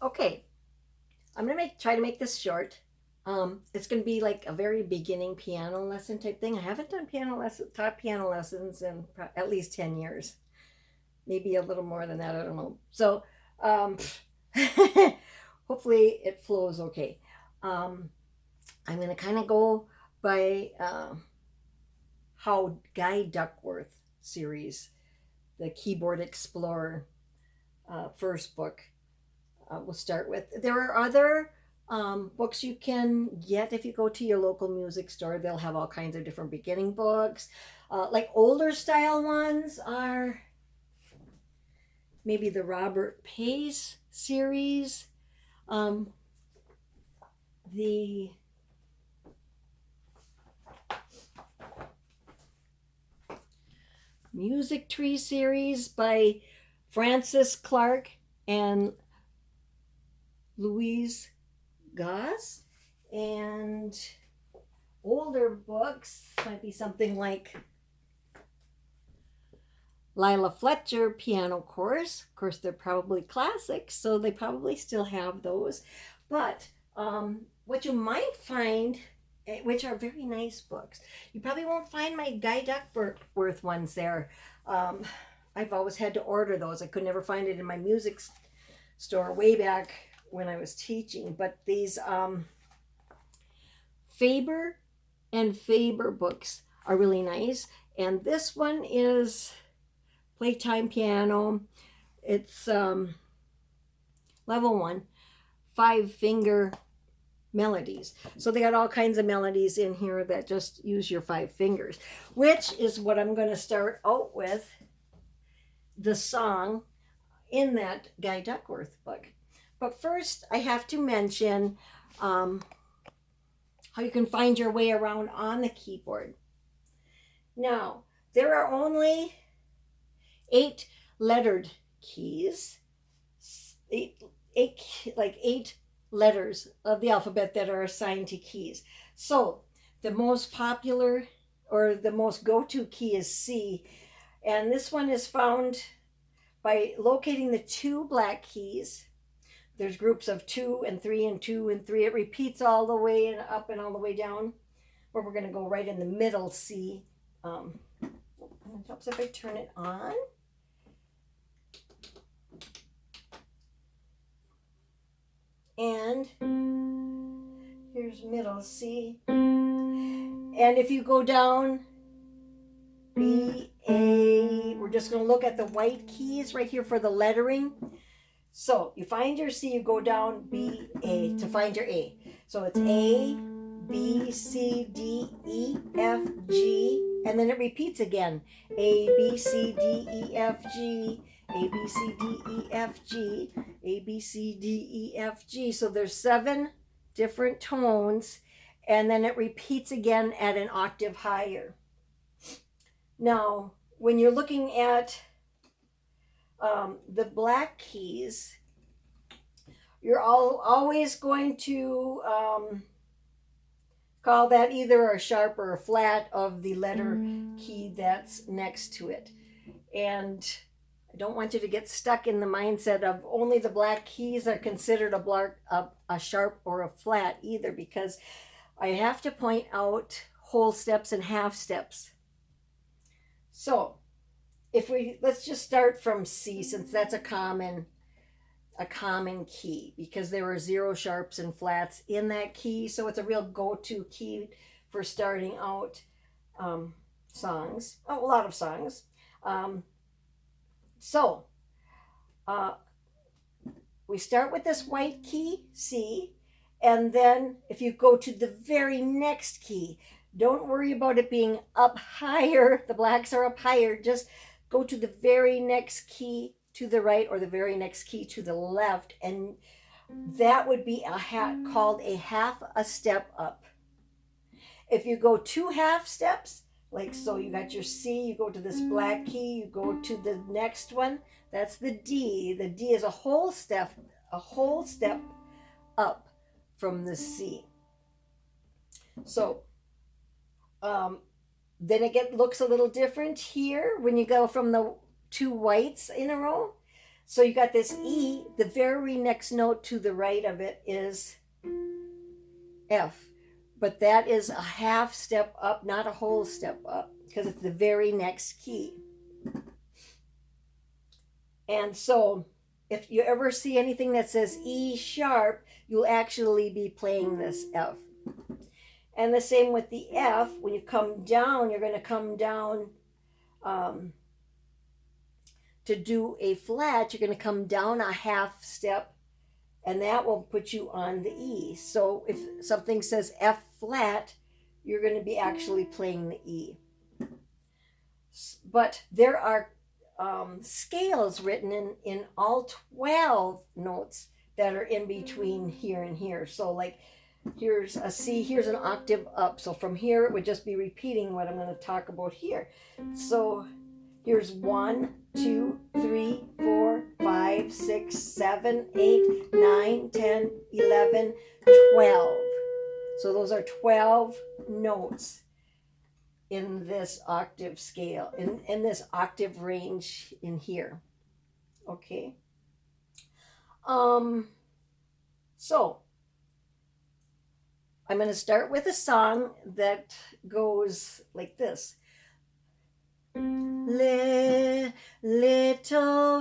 Okay, I'm gonna try to make this short. It's gonna be like a very beginning piano lesson type thing. I haven't done taught piano lessons in at least 10 years, maybe a little more than that. I don't know. So, um, hopefully it flows okay. Um, I'm gonna kind of go by how Guy Duckworth series, the Keyboard Explorer first book, we'll start with. There are other books you can get if you go to your local music store. They'll have all kinds of different beginning books. Like older style ones are maybe the Robert Pace series, um, the Music Tree series by Francis Clark and Louise Goss, and older books might be something like Lila Fletcher piano course. Of course, they're probably classics, so they probably still have those. But what you might find, which are very nice books, you probably won't find my Guy Duckworth ones there. Um, I've always had to order those. I could never find it in my music store way back when I was teaching. But these Faber and Faber books are really nice. And this one is Playtime Piano. It's level 1, 5-finger melodies. So they got all kinds of melodies in here that just use your 5 fingers, which is what I'm going to start out with, the song in that Guy Duckworth book. But first, I have to mention how you can find your way around on the keyboard. Now, there are only 8 lettered keys, eight letters of the alphabet that are assigned to keys. So the most popular or the most go-to key is C, and this one is found by locating the 2 black keys. There's groups of 2 and 3 and 2 and 3. It repeats all the way and up and all the way down. Where we're going to go right in the middle C. It helps if I turn it on. And here's middle C. And if you go down B, A, we're just going to look at the white keys right here for the lettering. So you find your C, you go down B, A to find your A. So it's A, B, C, D, E, F, G, and then it repeats again. A, B, C, D, E, F, G, A, B, C, D, E, F, G, A, B, C, D, E, F, G. So there's 7 different tones, and then it repeats again at an octave higher. Now, when you're looking at the black keys, you're always going to call that either a sharp or a flat of the letter key that's next to it. And I don't want you to get stuck in the mindset of only the black keys are considered a sharp or a flat either, because I have to point out whole steps and half steps. So let's just start from C, since that's a common key, because there are 0 sharps and flats in that key. So it's a real go-to key for starting out songs. A lot of songs. So we start with this white key, C, and then if you go to the very next key, don't worry about it being up higher. The blacks are up higher. Just go to the very next key to the right or the very next key to the left, and that would be called a half a step up. If you go 2 half steps, like so, you got your C, you go to this black key, you go to the next one, that's the D. The D is a whole step up from the C. So then it looks a little different here when you go from the 2 whites in a row. So you got this E. The very next note to the right of it is F. But that is a half step up, not a whole step up, because it's the very next key. And so if you ever see anything that says E sharp, you'll actually be playing this F. And the same with the F. When you come down, you're going to come down to do a flat. You're going to come down a half step, and that will put you on the E. So if something says F flat, you're going to be actually playing the E. But there are scales written in all 12 notes that are in between here and here. So like here's a C, here's an octave up. So from here, it would just be repeating what I'm going to talk about here. So here's 1, 2, 3, 4, 5, 6, 7, 8, 9, 10, 11, 12. So those are 12 notes in this octave scale, in this octave range in here. Okay. So I'm going to start with a song that goes like this. Little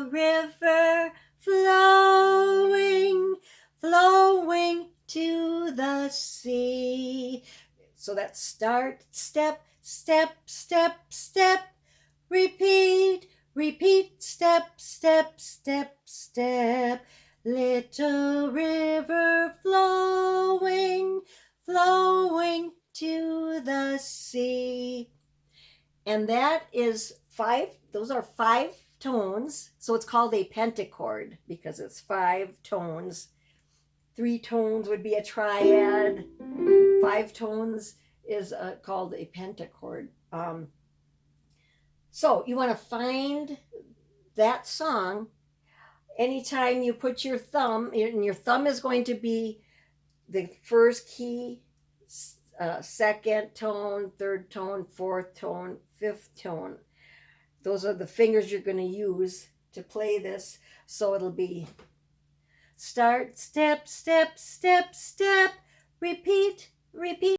river flowing, flowing to the sea. So that's start, step, step, step, step, repeat, repeat, step, step, step, step. Little river flowing, flowing to the sea. And that is 5, those are 5 tones. So it's called a pentachord because it's 5 tones. 3 tones would be a triad. 5 tones is called a pentachord. So you want to find that song. Anytime you put your thumb, and your thumb is going to be the first key, second tone, third tone, fourth tone, fifth tone. Those are the fingers you're going to use to play this. So it'll be start, step, step, step, step, repeat, repeat.